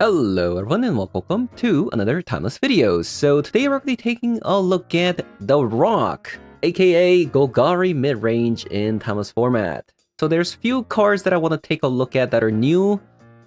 Hello everyone and welcome to another timeless video. So today we're going to be taking a look at The Rock, aka Golgari Midrange in timeless format. So there's few cards that I want to take a look at that are new.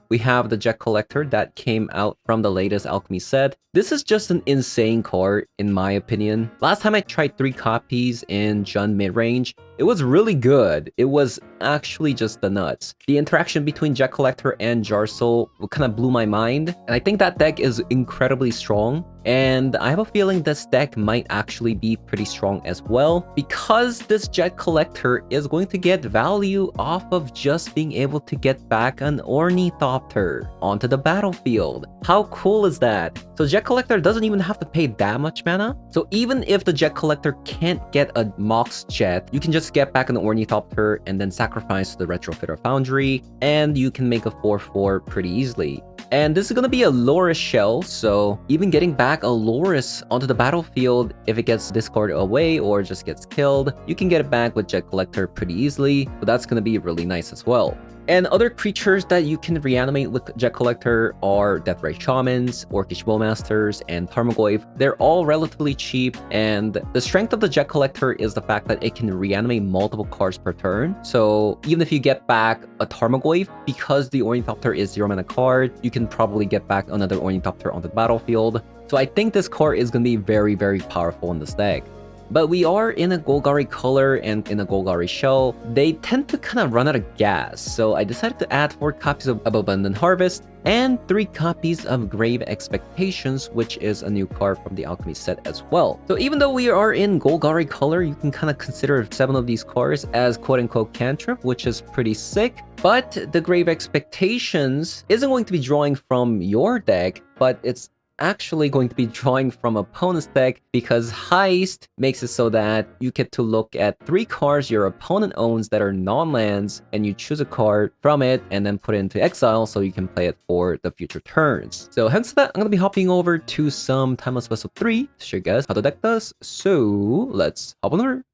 We have the Jet Collector that came out from the latest Alchemy set. This is just an insane card in my opinion. Last time I tried 3 copies in Jun Midrange, it was really good. It was actually just the nuts. The interaction between Jet Collector and Jarsoul kind of blew my mind, and I think that deck is incredibly strong. And I have a feeling this deck might actually be pretty strong as well, because this Jet Collector is going to get value off of just being able to get back an Ornithopter onto the battlefield. How cool is that? So Jet Collector doesn't even have to pay that much mana. So even if the Jet Collector can't get a Mox Jet, you can just get back an Ornithopter and then sacrifice the Retrofitter Foundry, and you can make a 4/4 pretty easily. And this is going to be a Loris shell, so even getting back a Loris onto the battlefield, if it gets discarded away or just gets killed, you can get it back with Jet Collector pretty easily, so that's going to be really nice as well. And other creatures that you can reanimate with Jet Collector are Deathrite Shamans, Orcish Bowmasters, and Tarmogoyf. They're all relatively cheap, and the strength of the Jet Collector is the fact that it can reanimate multiple cards per turn. So even if you get back a Tarmogoyf, because the Ornithopter is 0 mana card, you can probably get back another Ornithopter on the battlefield. So I think this card is going to be very, very powerful in this deck. But we are in a Golgari color and in a Golgari shell. They tend to kind of run out of gas, so I decided to add 4 copies of Abundant Harvest and 3 copies of Grave Expectations, which is a new card from the Alchemy set as well. So even though we are in Golgari color, you can kind of consider 7 of these cards as quote-unquote cantrip, which is pretty sick. But the Grave Expectations isn't going to be drawing from your deck, but it's actually going to be drawing from opponent's deck, because Heist makes it so that you get to look at 3 cards your opponent owns that are non-lands, and you choose a card from it and then put it into exile so you can play it for the future turns. So hence that, I'm going to be hopping over to some Timeless Best of 3 to show you guys how the deck does. So let's hop on over.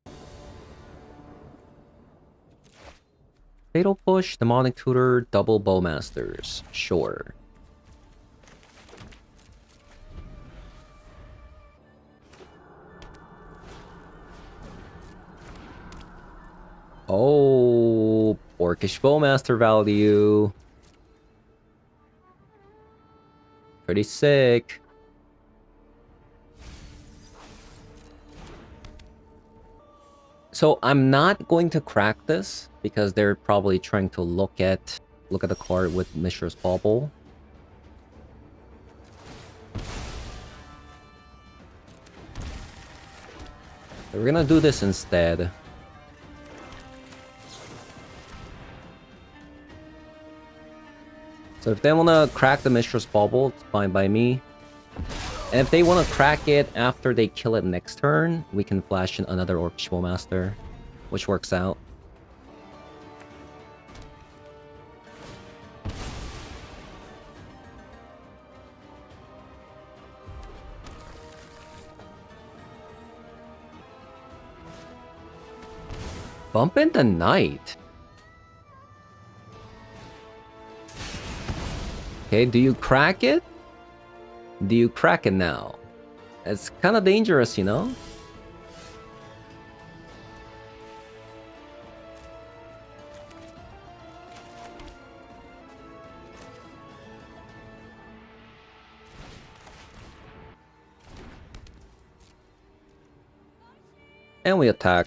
Fatal Push, Demonic Tutor, Double Bowmasters. Sure. Oh, Orcish Bowmaster value. Pretty sick. So I'm not going to crack this because they're probably trying to look at the card with Mishra's Bauble. So we're gonna do this instead. So if they want to crack the Mishra's Bauble, it's fine by me. And if they want to crack it after they kill it next turn, we can flash in another Orcish Bowmaster, which works out. Bump in the Knight. Okay, do you crack it? Do you crack it now? It's kind of dangerous, you know? And we attack.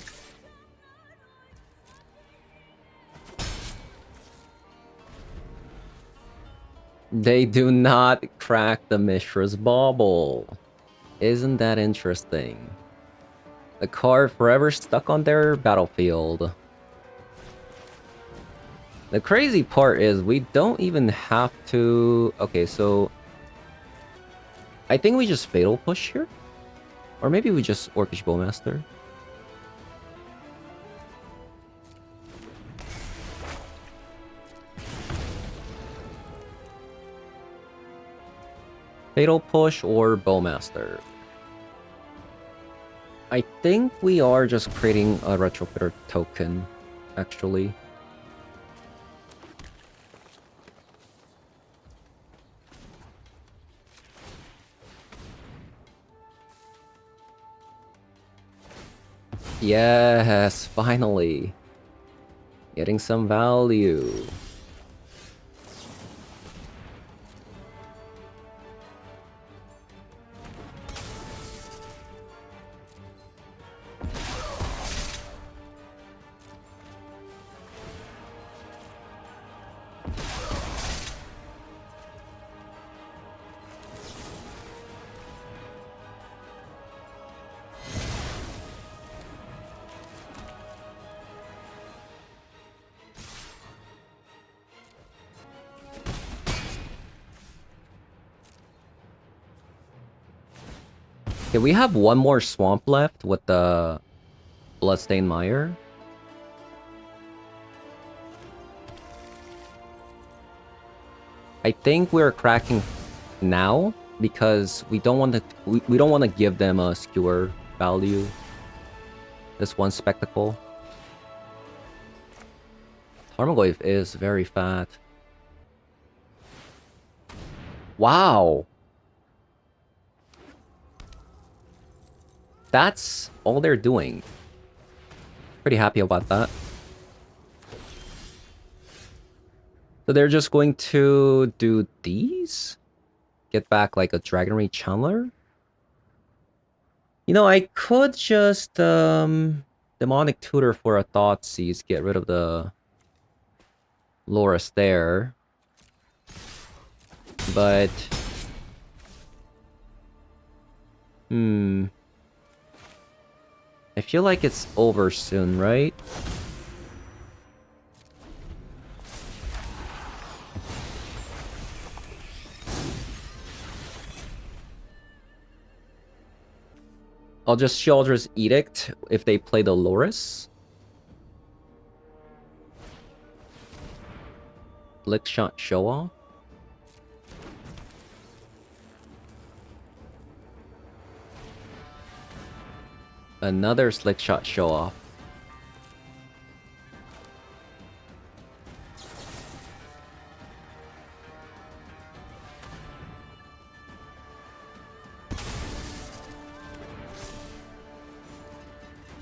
They do not crack the Mishra's Bauble. Isn't that interesting? The card forever stuck on their battlefield. The crazy part is we don't even have to... Okay, so... I think we just Fatal Push here? Or maybe we just Orcish Bowmaster. Fatal Push or Bowmaster. I think we are just creating a Retrofitter token, actually. Yes, finally. Getting some value. Okay, we have one more swamp left with the Bloodstained Mire. I think we're cracking now because we don't want to we don't want to give them a skewer value. This one spectacle. Tarmogoyf is very fat. Wow. That's all they're doing. Pretty happy about that. So they're just going to do these? Get back like a Dragonry Channeler? You know, I could just Demonic Tutor for a Thoughtseize, get rid of the Loris there. But I feel like it's over soon, right? I'll just Sheoldred's Edict if they play the Loris. Lick Shot Show Off. Another Slick Shot Show Off.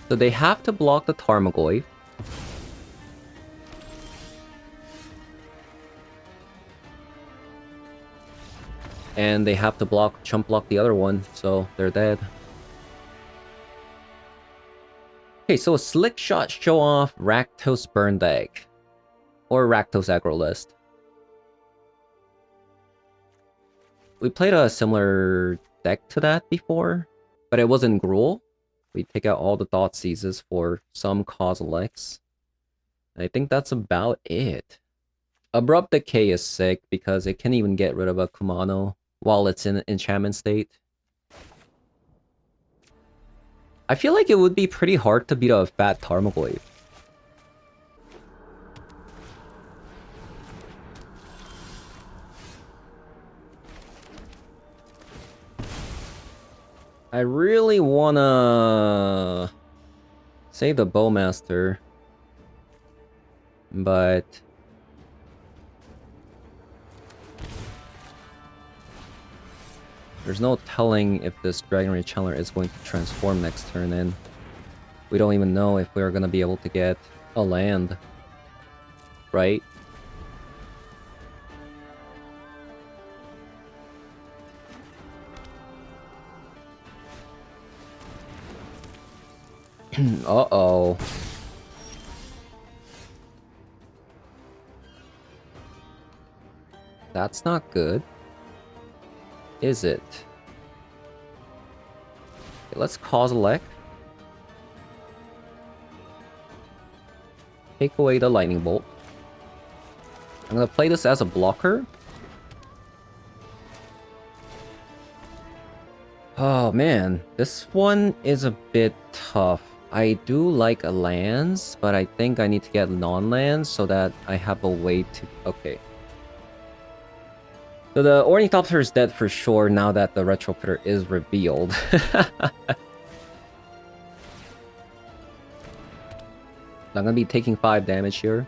So they have to block the Tarmogoyf. And they have to chump block the other one, so they're dead. Okay, so a Slick Shot Show Off, Rakdos Burn deck. Or Rakdos aggro list. We played a similar deck to that before, but it wasn't Gruul. We take out all the Thoughtseizes for some Kozileks. I think that's about it. Abrupt Decay is sick because it can't even get rid of a Kumano while it's in enchantment state. I feel like it would be pretty hard to beat a fat Tarmogoyf. I really wanna save the Bowmaster, but there's no telling if this Dragonry Channeler is going to transform next turn, and we don't even know if we're gonna be able to get a land, right? Uh-oh. That's not good. Is it? Okay, let's Kozilek. Take away the Lightning Bolt. I'm gonna play this as a blocker. Oh man, this one is a bit tough. I do like a lands, but I think I need to get non-lands so that I have a way to... Okay. So the Ornithopter is dead for sure now that the Retrofitter is revealed. I'm gonna be taking 5 damage here.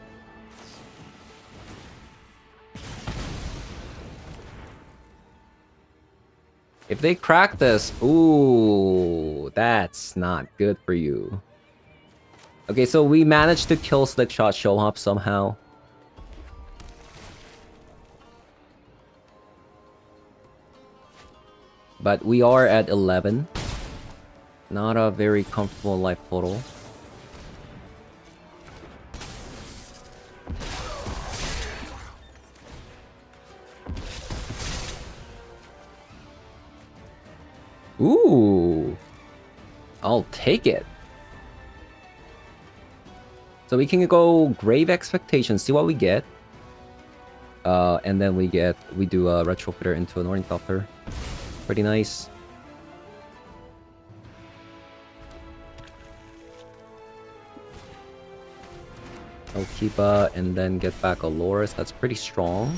If they crack this, ooh, that's not good for you. Okay, so we managed to kill Slickshot Showhop somehow. But we are at 11. Not a very comfortable life total. Ooh. I'll take it. So we can go Grave Expectations, see what we get. And then we do a Retrofitter into an Ornithopter. Pretty nice. Okiba and then get back a Loris. That's pretty strong.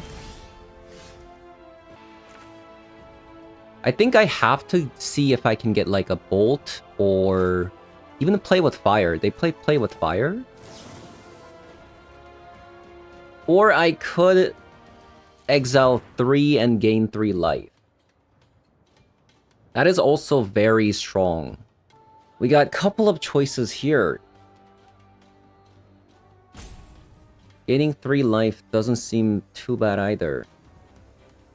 I think I have to see if I can get like a Bolt or even a Play with Fire. They play with Fire. Or I could exile 3 and gain 3 life. That is also very strong. We got a couple of choices here. Gaining 3 life doesn't seem too bad either.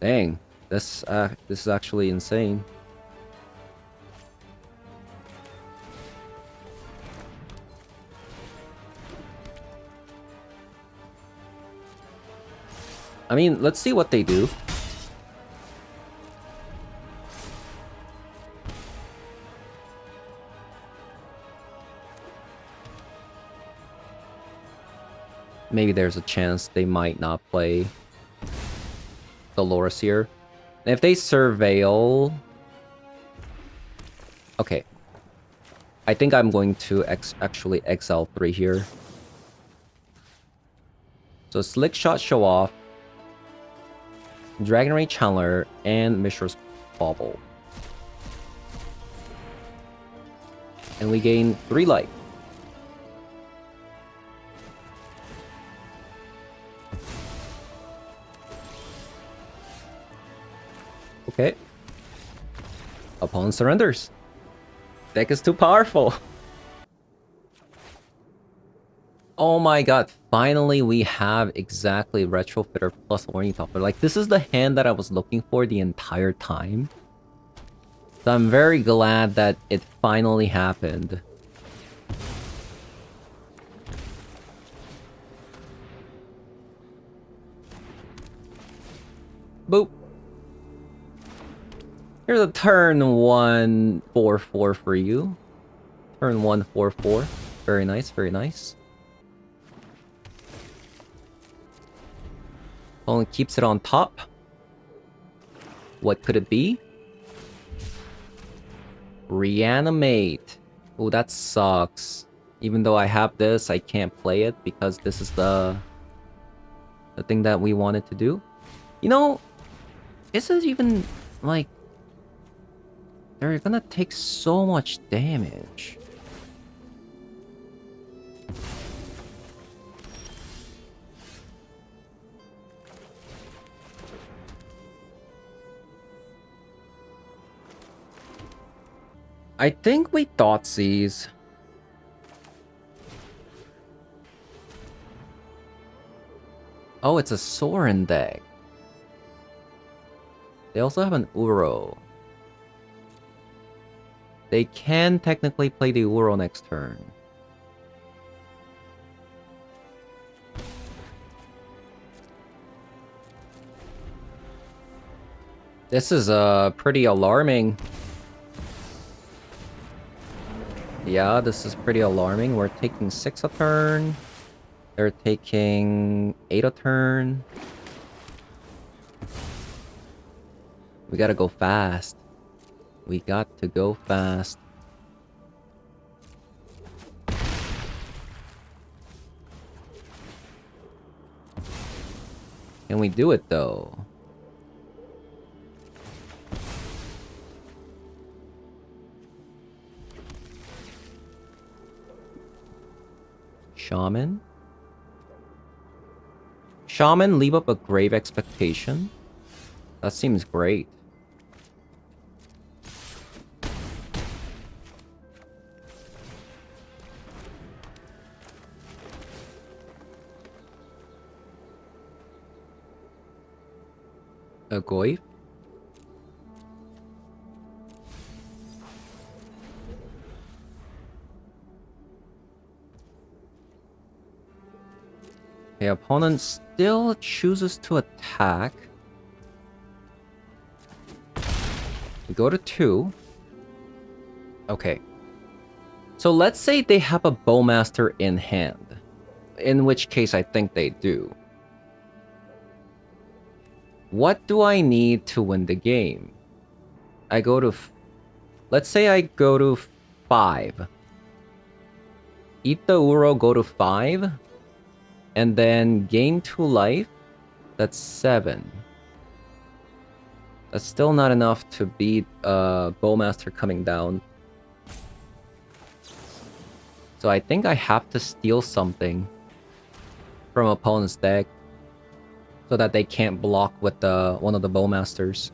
Dang, this is actually insane. I mean, let's see what they do. Maybe there's a chance they might not play Dolores here. And if they Surveil... Okay. I think I'm going to actually exile 3 here. So Slick Shot Show Off, Dragon Ray Channeler, and Mishra's Bauble. And we gain 3 life. Okay. Opponent surrenders. Deck is too powerful. Oh my god, finally we have exactly Retrofitter plus Ornithopter. Like, this is the hand that I was looking for the entire time. So I'm very glad that it finally happened. Boop. Here's a turn 1 4/4 for you. Turn 1 4/4. Very nice, very nice. Only keeps it on top. What could it be? Reanimate. Oh, that sucks. Even though I have this, I can't play it because this is the thing that we wanted to do. You know, is it even like they're gonna take so much damage? I think we Thoughtseize. Oh, it's a Sorin deck. They also have an Uro. They can technically play the Uro next turn. This is pretty alarming. Yeah, this is pretty alarming. We're taking 6 a turn. They're taking 8 a turn. We gotta go fast. We got to go fast. Can we do it though? Shaman? Shaman, leave up a Grave Expectation? That seems great. A Goy. The opponent still chooses to attack. We go to 2. Okay. So let's say they have a Bowmaster in hand. In which case I think they do. What do I need to win the game? I go to... Let's say I go to 5. Eat the Uro, go to 5. And then gain 2 life. That's 7. That's still not enough to beat Bowmaster coming down. So I think I have to steal something from opponent's deck so that they can't block with one of the Bowmasters.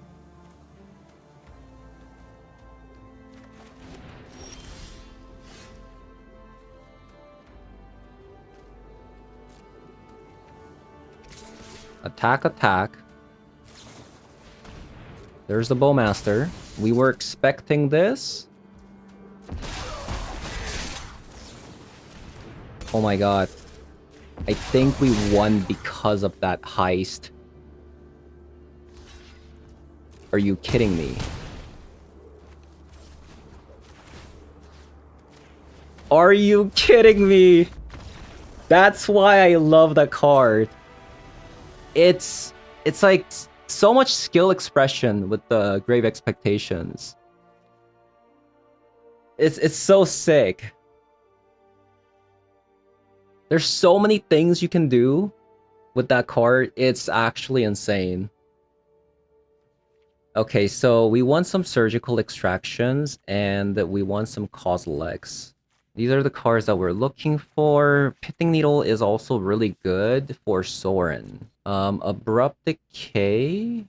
Attack, attack. There's the Bowmaster. We were expecting this. Oh my god. I think we won because of that heist. Are you kidding me? Are you kidding me? That's why I love the card. It's like so much skill expression with the Grave Expectations. It's so sick. There's so many things you can do with that card. It's actually insane. Okay, so we want some Surgical Extractions and we want some Causal X. These are the cards that we're looking for. Pitting Needle is also really good for Sorin. Abrupt Decay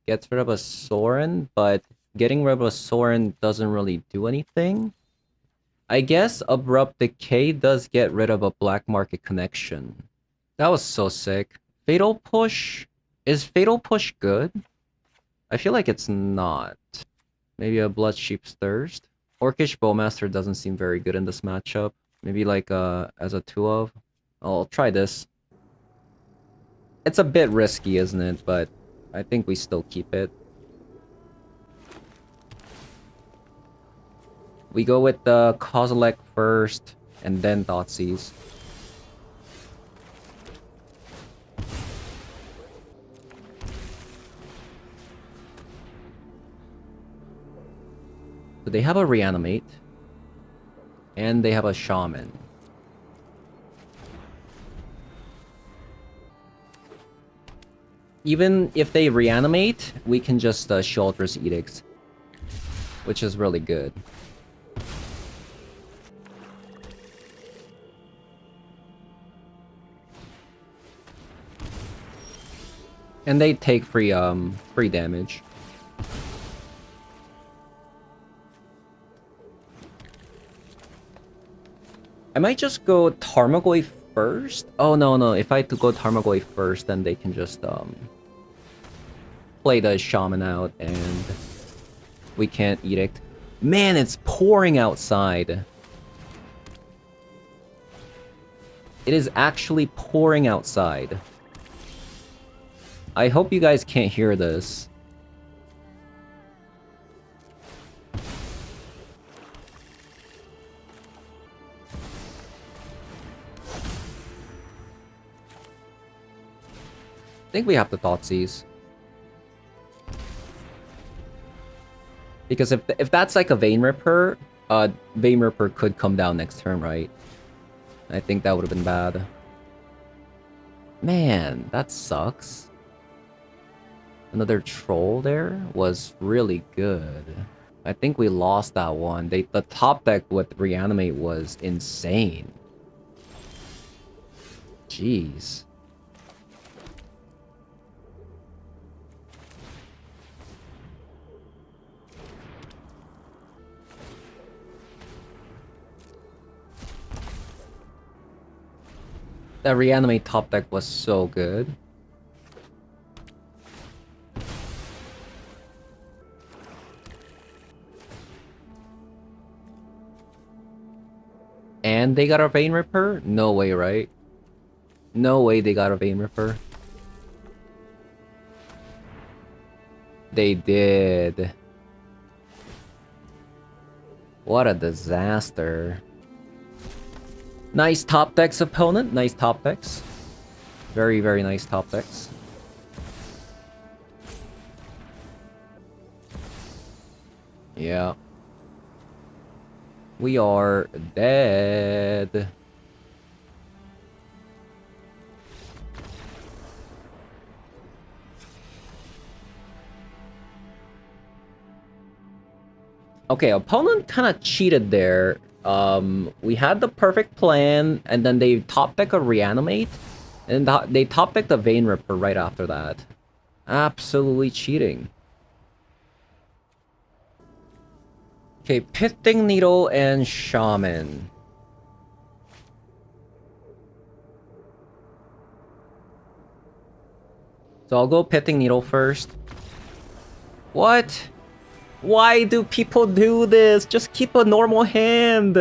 gets rid of a Sorin, but getting rid of a Sorin doesn't really do anything. I guess Abrupt Decay does get rid of a Black Market Connection. That was so sick. Fatal Push? Is Fatal Push good? I feel like it's not. Maybe a Blood Sheep's Thirst? Orcish Bowmaster doesn't seem very good in this matchup. Maybe like as a 2-of. I'll try this. It's a bit risky, isn't it? But I think we still keep it. We go with the Kozilek first, and then Thoughtseize. So they have a Reanimate. And they have a Shaman. Even if they Reanimate, we can just Sheoldred's Edict. Which is really good. And they take free damage. I might just go Tarmogoyf first. Oh no, if I go Tarmogoyf first, then they can just play the Shaman out and we can't Edict. Man, it's pouring outside. It is actually pouring outside. I hope you guys can't hear this. I think we have the Thoughtseize. Because if that's like a Vein Ripper, Vein Ripper could come down next turn, right? I think that would have been bad. Man, that sucks. Another Troll there was really good. I think we lost that one. The top deck with Reanimate was insane. Jeez. That Reanimate top deck was so good. And they got a Vein Ripper? No way, right? No way they got a Vein Ripper. They did. What a disaster. Nice top decks, opponent. Nice top decks. Very, very nice top decks. Yeah. We are dead. Okay, opponent kind of cheated there. We had the perfect plan, and then they top deck a Reanimate, and they top deck the Vein Ripper right after that. Absolutely cheating. Okay, Pithing Needle and Shaman. So I'll go Pithing Needle first. What? Why do people do this? Just keep a normal hand.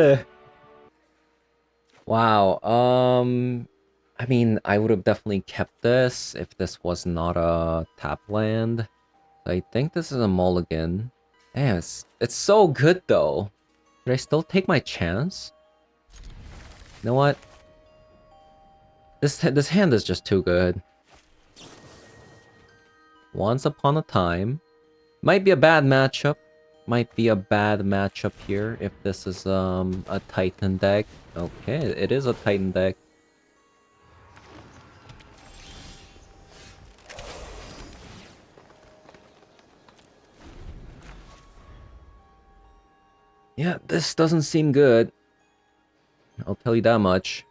Wow, I mean, I would have definitely kept this if this was not a tap land. I think this is a mulligan. Damn, it's so good though. Should I still take my chance? You know what? This hand is just too good. Once upon a time. Might be a bad matchup. Might be a bad matchup here if this is a Titan deck. Okay, it is a Titan deck. Yeah, this doesn't seem good. I'll tell you that much.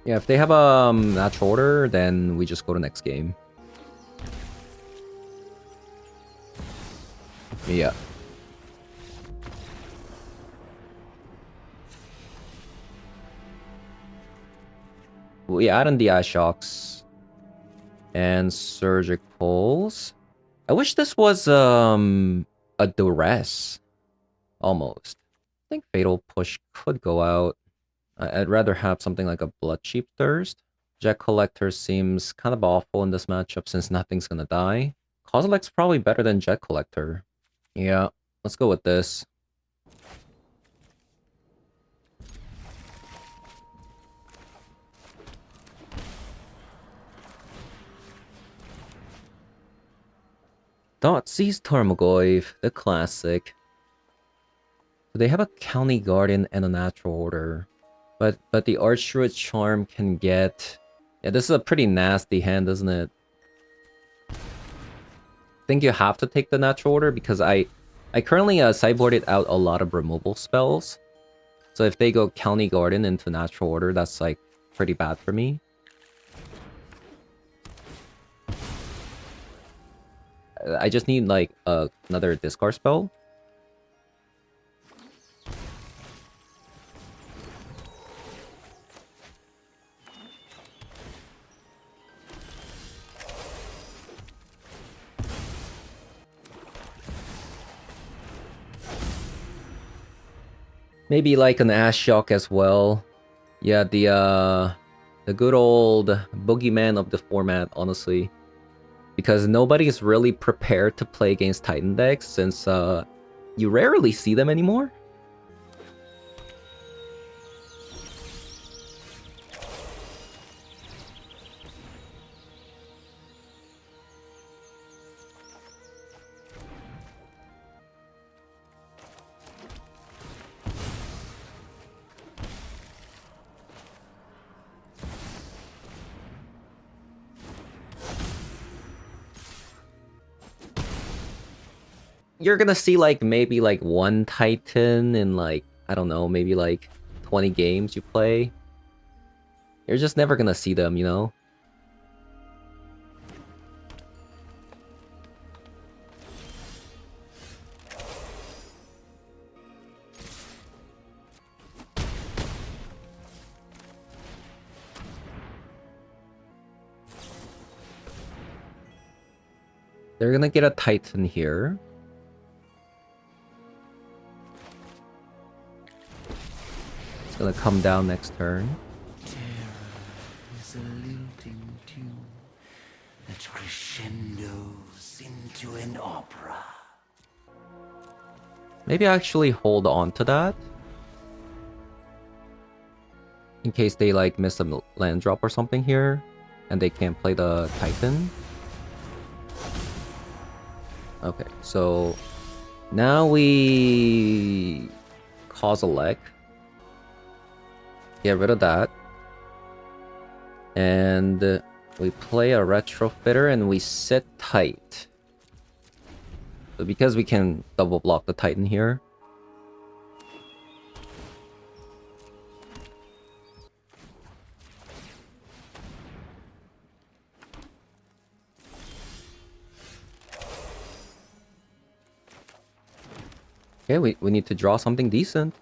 Yeah, if they have a natural order, then we just go to next game. Yeah. We add in the eye shocks and surgicals. I wish this was a duress. Almost. I think Fatal Push could go out. I'd rather have something like a Bloodcheap Thirst. Jet Collector seems kind of awful in this matchup since nothing's gonna die. Kozilek's probably better than Jet Collector. Yeah, let's go with this. Thoughtseize Tarmogoyf, the classic. So they have a County Guardian and a Natural Order. But the Archdruid Charm can get... Yeah, this is a pretty nasty hand, isn't it? I think you have to take the Natural Order because I currently sideboarded out a lot of removal spells. So if they go County Guardian into Natural Order, that's like pretty bad for me. I just need like another discard spell. Maybe like an Ashiok as well. Yeah, the good old boogeyman of the format, honestly. Because nobody's really prepared to play against Titan decks since you rarely see them anymore. You're gonna see like maybe like one Titan in like, I don't know, maybe like 20 games you play. You're just never gonna see them, you know? They're gonna get a Titan here. It's gonna come down next turn. Terror is a lilting tune that crescendos into an opera. Maybe actually hold on to that. In case they like miss a land drop or something here. And they can't play the Titan. Okay, so now we cause a leg. Get rid of that. And we play a retrofitter and we sit tight. So because we can double block the Titan here. Okay, we need to draw something decent.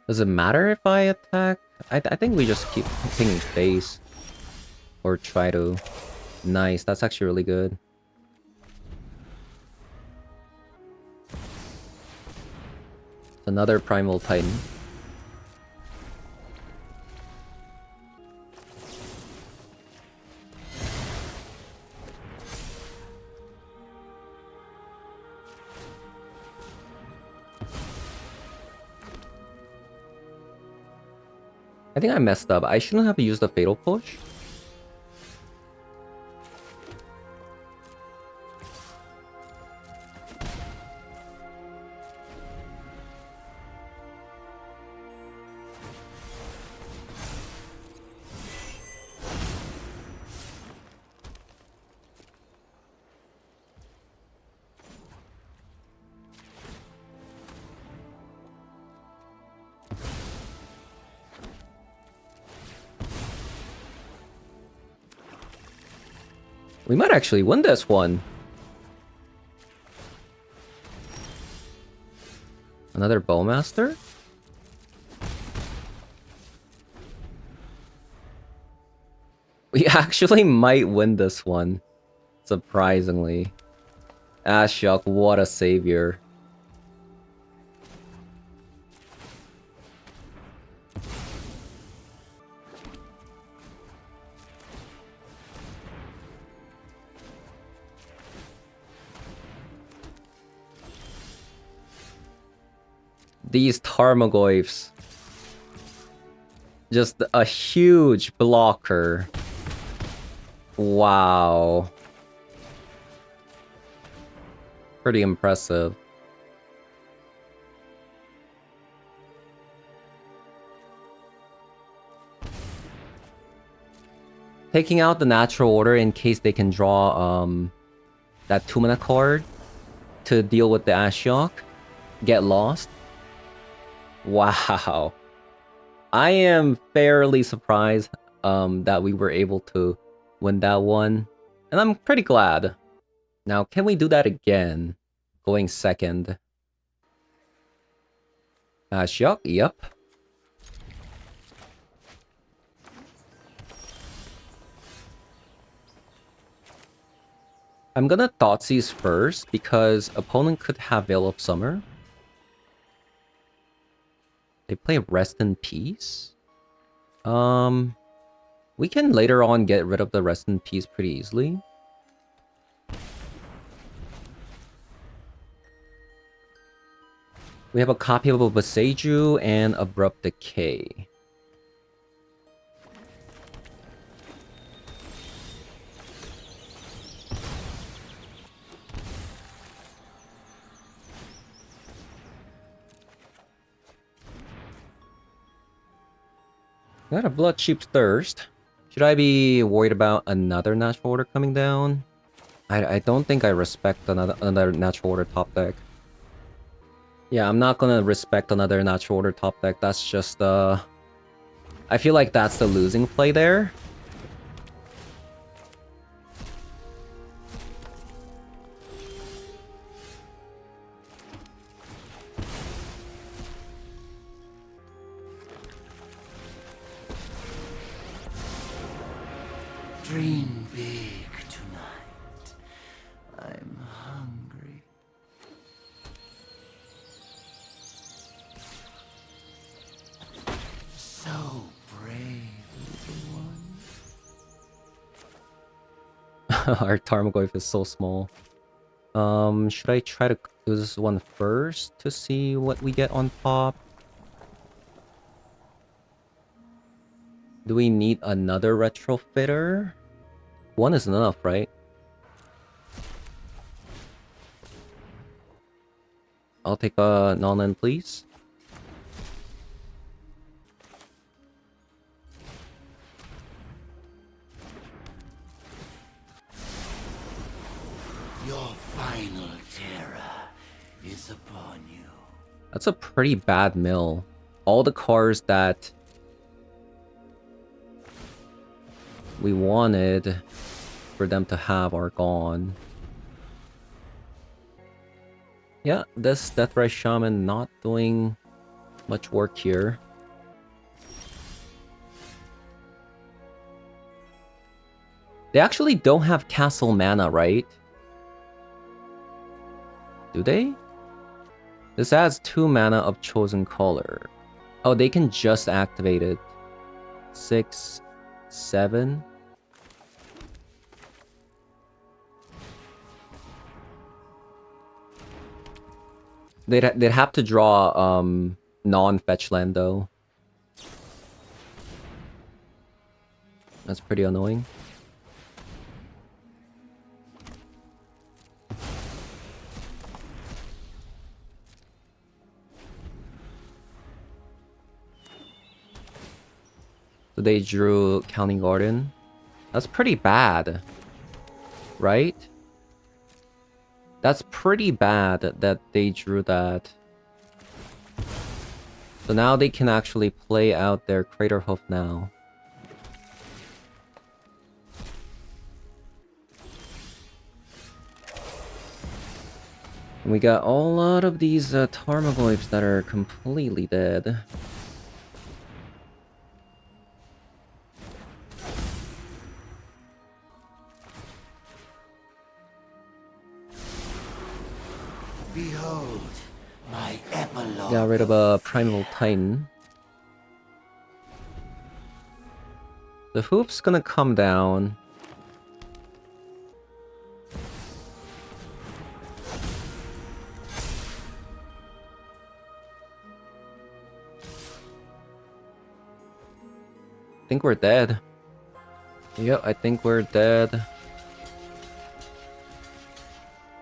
Does it matter if I attack? I think we just keep pinging face. Or try to. Nice, that's actually really good. Another Primal Titan. I think I messed up. I shouldn't have used the Fatal Push. We might actually win this one. Another Bowmaster? We actually might win this one. Surprisingly. Ashiok, what a savior. These Tarmogoyfs. Just a huge blocker. Wow. Pretty impressive. Taking out the natural order in case they can draw that 2-mana card to deal with the Ashiok. Get lost. Wow. I am fairly surprised that we were able to win that one. And I'm pretty glad. Now, can we do that again? Going second. Ashiok, yep. I'm gonna Thoughtseize first because opponent could have Veil of Summer. They play Rest in Peace. We can later on get rid of the Rest in Peace pretty easily. We have a copy of a Boseiju and Abrupt Decay. Got a Bloodcheap's Thirst. Should I be worried about another natural order coming down? I don't think I respect another natural order top deck. Yeah, I'm not gonna respect another natural order top deck. That's just I feel like that's the losing play there. Dream big tonight. I'm hungry. So brave, little one. Our Tarmogoyf is so small. Should I try to do this one first to see what we get on top? Do we need another retrofitter? One is enough, right? I'll take a non-land, please. Your final terror is upon you. That's a pretty bad mill. All the cards that we wanted for them to have are gone. Yeah, this Deathrise Shaman not doing much work here. They actually don't have castle mana, right? Do they? This adds 2 mana of chosen color. Oh, they can just activate it. 6, 7. They'd have to draw non-fetch land though. That's pretty annoying. So they drew Counting Garden. That's pretty bad, right? That's pretty bad that they drew that. So now they can actually play out their Crater Hoof now. And we got a lot of these Tarmogoyfs that are completely dead. Behold, my epilogue. Got rid of a Primal Titan. The hoof's gonna come down. I think we're dead. Yep, I think we're dead.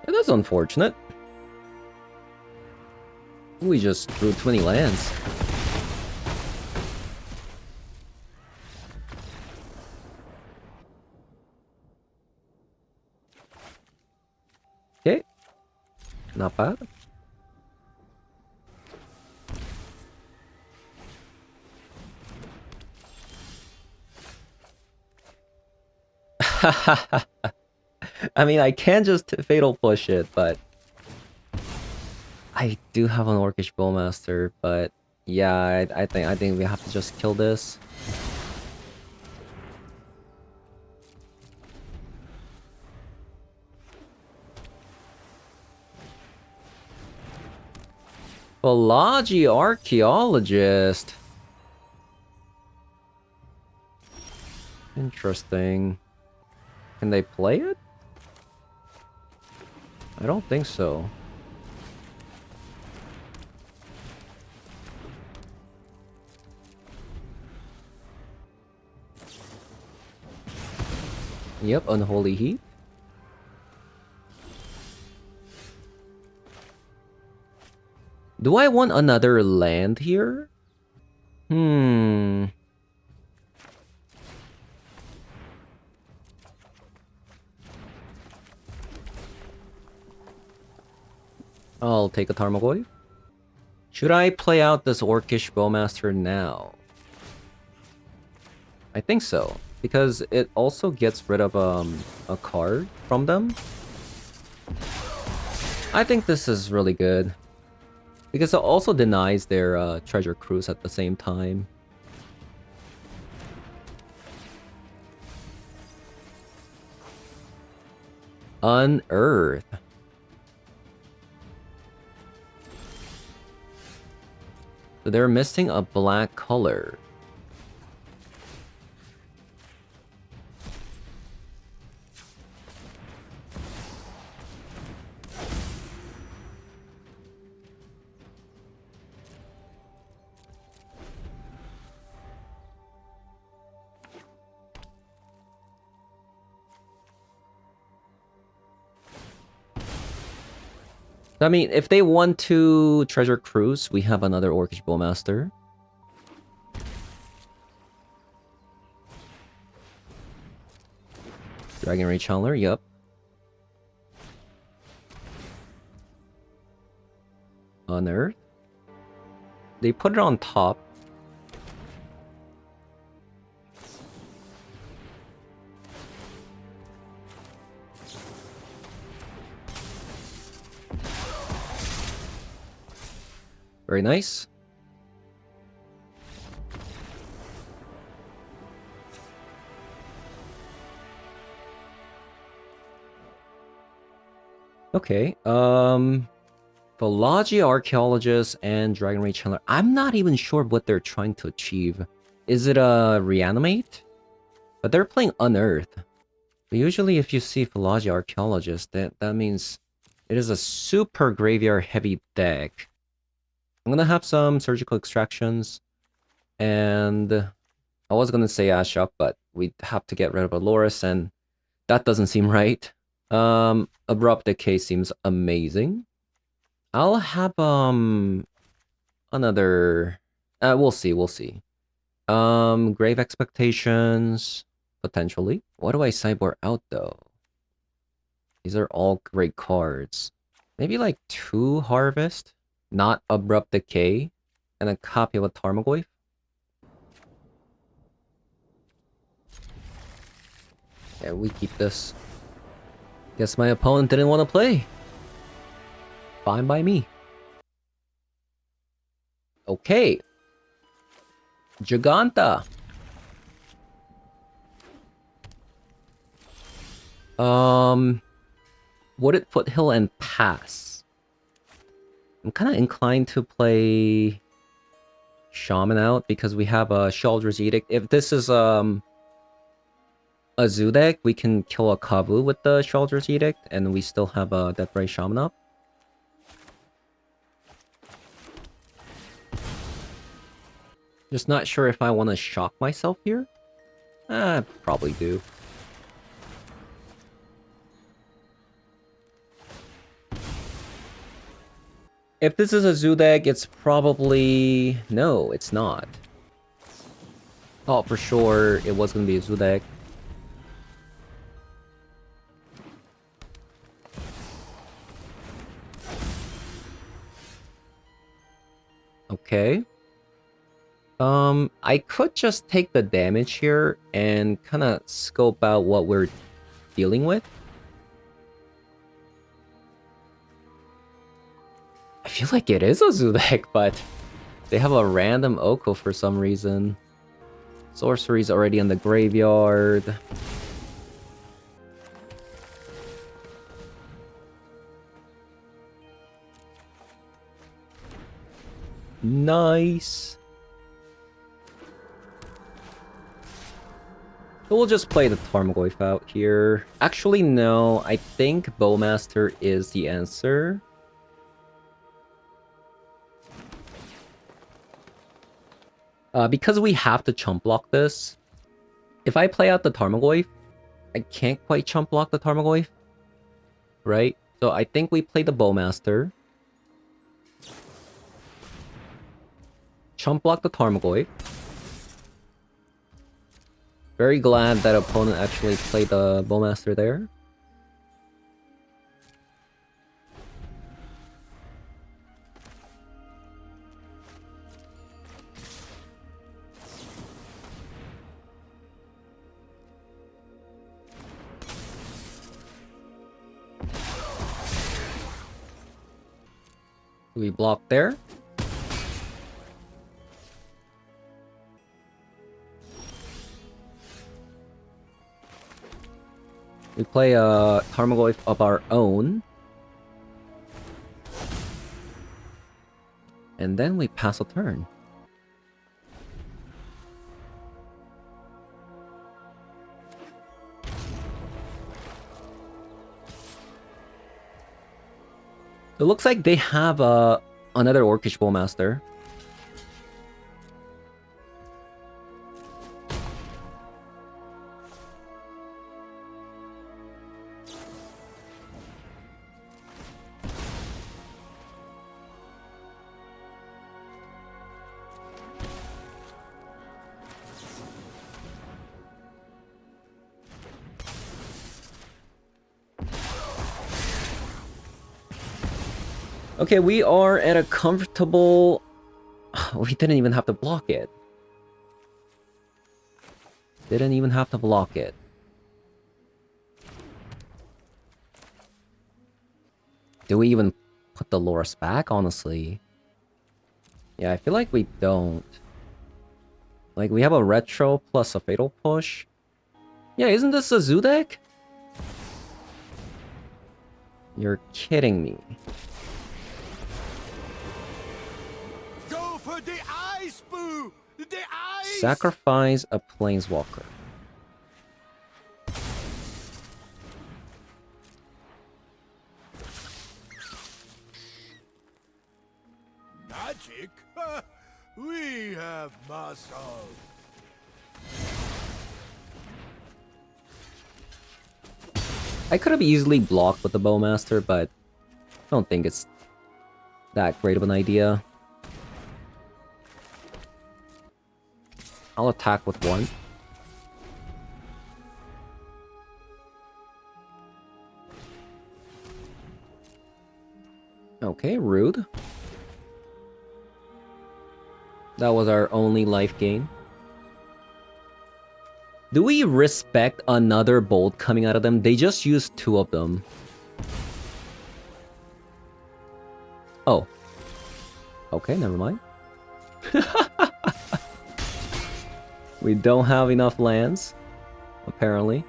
Yeah, that's unfortunate. We just drew 20 lands. Okay. Not bad. I mean, I can just fatal push it, but I do have an Orcish Bowmaster, but yeah, I think we have to just kill this. Balaji Archaeologist. Interesting. Can they play it? I don't think so. Yep, Unholy Heat. Do I want another land here? I'll take a Tarmogoyf. Should I play out this Orcish Bowmaster now? I think so, because it also gets rid of a card from them. I think this is really good, because it also denies their treasure cruise at the same time. Unearth. So they're missing a black color. I mean, if they want to Treasure Cruise, we have another Orcish Bowmaster. Dragon Ray Channeler, yep. Unearth. They put it on top. Very nice. Okay, Philology Archaeologist and Dragon Ray Channeler. I'm not even sure what they're trying to achieve. Is it a reanimate? But they're playing Unearth. But usually if you see Philology Archaeologist, that means it is a super graveyard heavy deck. I'm gonna have some surgical extractions, and I was gonna say Ashok, but we have to get rid of Aloris, and that doesn't seem right. Abrupt Decay seems amazing. I'll have another. We'll see. Grave Expectations potentially. What do I sideboard out though? These are all great cards. Maybe like 2 Harvest. Not Abrupt Decay, and a copy of a Tarmogoyf. Yeah, we keep this. Guess my opponent didn't want to play. Fine by me. Okay. Giganta. Wooded Foothill and Pass. I'm kind of inclined to play Shaman out because we have a Sheoldred's Edict. If this is a zoo deck, we can kill a Kavu with the Sheoldred's Edict, and we still have a Deathray Shaman up. Just not sure if I want to shock myself here. I probably do. If this is a zoo deck, it's probably... No, it's not. Thought for sure it was going to be a zoo deck. Okay. I could just take the damage here and kind of scope out what we're dealing with. I feel like it is a zoo deck, but they have a random Oko for some reason. Sorcery's already in the graveyard. Nice. So we'll just play the Tarmogoyf out here. Actually, no. I think Bowmaster is the answer. Because we have to chump block this, if I play out the Tarmogoyf, I can't quite chump block the Tarmogoyf, right? So I think we play the Bowmaster. Chump block the Tarmogoyf. Very glad that opponent actually played the Bowmaster there. We block there. We play a Tarmogoyf of our own. And then we pass a turn. It looks like they have another Orcish Bowmaster. Okay, we are at a comfortable... We didn't even have to block it. Didn't even have to block it. Do we even put the Loras back, honestly? Yeah, I feel like we don't. Like, we have a Retro plus a Fatal Push. Yeah, isn't this a Zoo deck? You're kidding me. Go for the ice, boo! The ice! Sacrifice a Planeswalker. Magic? We have muscle. I could have easily blocked with the Bowmaster, but I don't think it's that great of an idea. I'll attack with one. Okay, rude. That was our only life gain. Do we respect another bolt coming out of them? They just used 2 of them. Oh. Okay, never mind. We don't have enough lands, apparently.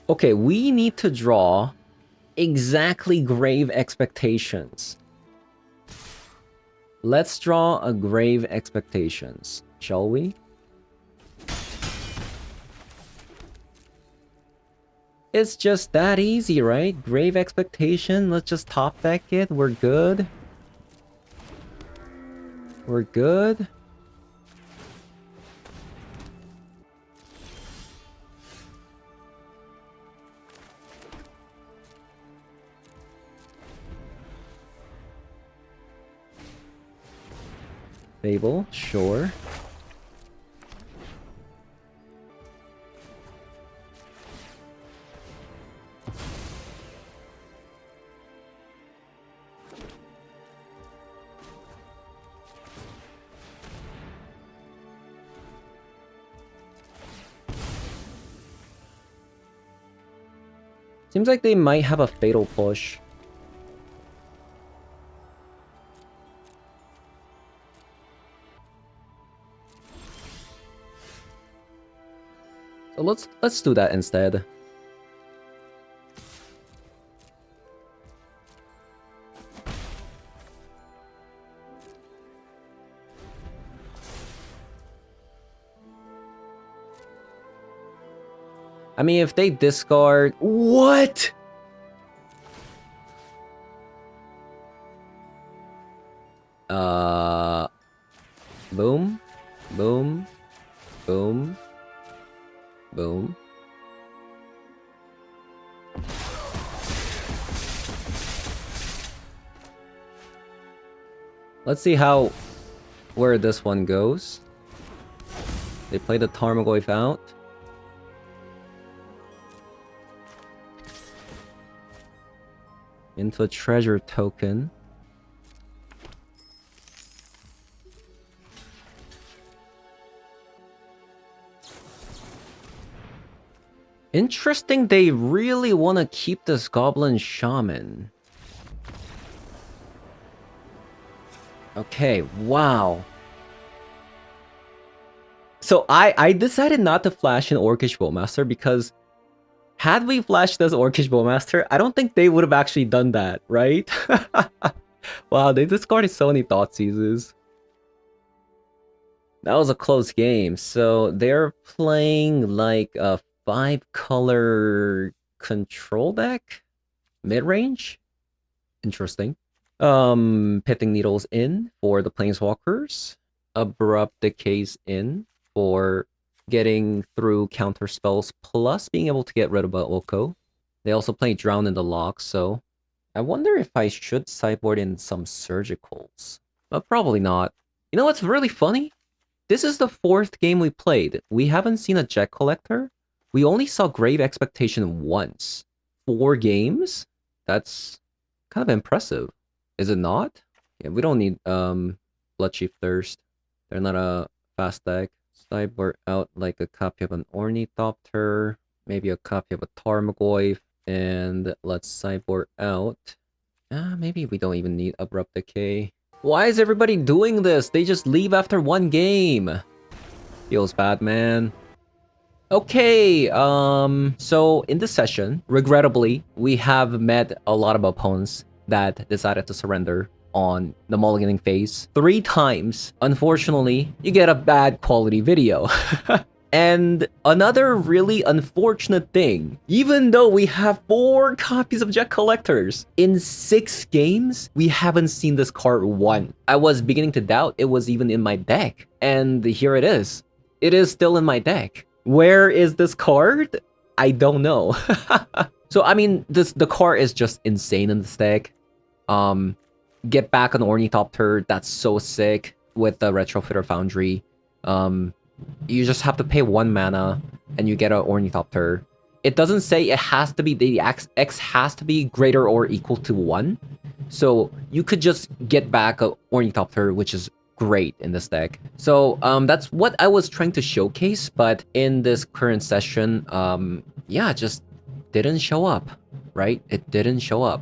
Okay, we need to draw exactly Grave Expectations. Let's draw a Grave Expectations, shall we? It's just that easy, right? Grave Expectation, let's just top deck it, we're good. We're good. Fable, sure. Seems like they might have a Fatal Push. So let's do that instead. I mean, if they discard... What?! Boom. Boom. Boom. Boom. Let's see where this one goes. They play the Tarmogoyf out. Into a treasure token. Interesting, they really want to keep this Goblin Shaman. Okay, wow. So I decided not to flash an Orcish Bowmaster because had we flashed this Orcish Bowmaster, I don't think they would have actually done that, right? Wow, they discarded so many Thoughtseizes. That was a close game. So they're playing like a 5-color control deck? Mid-range? Interesting. Pithing Needles in for the Planeswalkers. Abrupt Decays in for getting through counter spells plus being able to get rid of a Oko. They also play Drown in the Lock, so I wonder if I should sideboard in some Surgicals. But probably not. You know what's really funny? This is the 4th game we played. We haven't seen a Jet Collector. We only saw Grave Expectation once. 4 games? That's kind of impressive. Is it not? Yeah, we don't need Bloodchief Thirst. They're not a fast deck. Sideboard out like a copy of an Ornithopter, maybe a copy of a Tarmogoyf, and let's sideboard out. Maybe we don't even need Abrupt Decay. Why is everybody doing this? They just leave after 1 game. Feels bad, man. Okay, so in this session, regrettably, we have met a lot of opponents that decided to surrender on the mulliganing phase 3 times. Unfortunately, you get a bad quality video. And another really unfortunate thing, even though we have 4 copies of Jet Collectors, in 6 games, we haven't seen this card once. I was beginning to doubt it was even in my deck, and here it is. It is still in my deck. Where is this card? I don't know. So, I mean, the card is just insane in this deck. Get back on Ornithopter, that's so sick with the Retrofitter Foundry. You just have to pay 1 mana and you get an Ornithopter. It doesn't say it has to be, the X has to be greater or equal to 1. So you could just get back an Ornithopter, which is great in this deck. So that's what I was trying to showcase, but in this current session, yeah, just didn't show up, right? It didn't show up.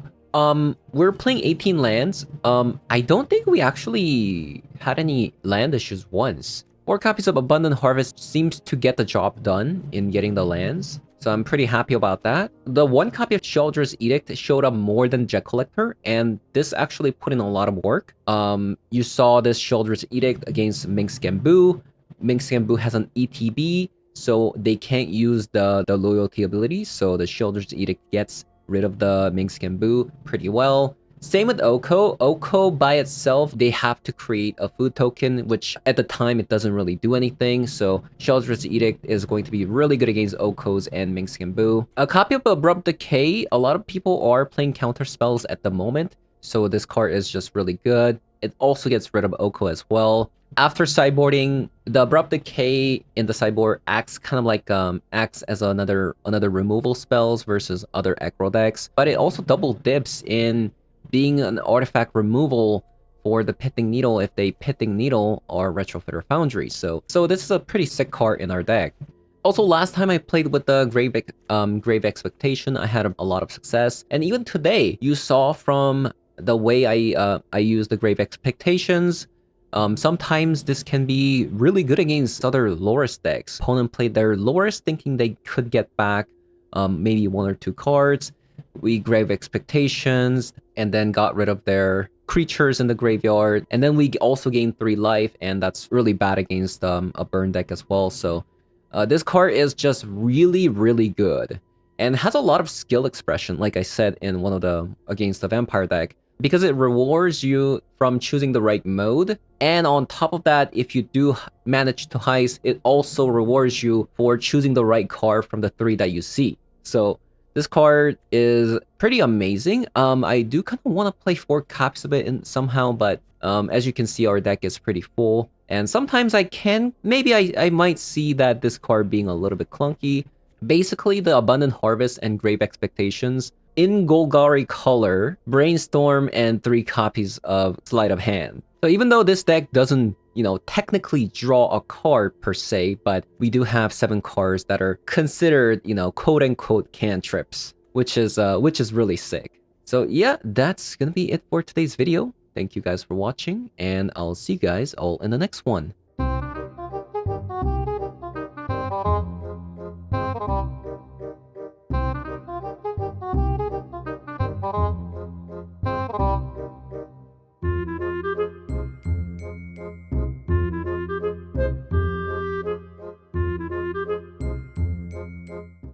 We're playing 18 lands. I don't think we actually had any land issues once. 4 copies of Abundant Harvest seems to get the job done in getting the lands, so I'm pretty happy about that. The 1 copy of Sheoldred's Edict showed up more than Jet Collector, and this actually put in a lot of work. You saw this Sheoldred's Edict against Minx Gamboo. Minx Gamboo has an ETB, so they can't use the loyalty ability, so the Sheoldred's Edict gets rid of the Minx Gamboo pretty well. Same with Oko. Oko by itself, they have to create a food token, which at the time it doesn't really do anything. So Sheoldred's Edict is going to be really good against Okos and Minx Gamboo. A copy of Abrupt Decay, a lot of people are playing counter spells at the moment. So this card is just really good. It also gets rid of Oko as well. After sideboarding, the Abrupt Decay in the sideboard acts kind of like acts as another removal spells versus other aggro decks, but it also double dips in being an artifact removal for the Pithing Needle if they Pithing Needle or Retrofitter Foundry. So this is a pretty sick card in our deck. Also, last time I played with the Grave Expectation, I had a lot of success. And even today, you saw from the way I use the Grave Expectations, sometimes this can be really good against other Loris decks. Opponent played their Loris thinking they could get back maybe 1 or 2 cards. We Grave Expectations and then got rid of their creatures in the graveyard, and then we also gained 3 life, and that's really bad against a burn deck as well. So this card is just really, really good and has a lot of skill expression, like I said in one of the against the vampire deck, because it rewards you from choosing the right mode. And on top of that, if you do manage to heist, it also rewards you for choosing the right card from the 3 that you see. So this card is pretty amazing. I do kind of want to play 4 copies of it somehow, but as you can see, our deck is pretty full. And sometimes maybe I might see that this card being a little bit clunky. Basically, the Abundant Harvest and Grave Expectations in Golgari color, Brainstorm, and 3 copies of Sleight of Hand. So even though this deck doesn't, you know, technically draw a card per se, but we do have 7 cards that are considered, you know, quote-unquote cantrips, which is really sick. So yeah, that's gonna be it for today's video. Thank you guys for watching, and I'll see you guys all in the next one.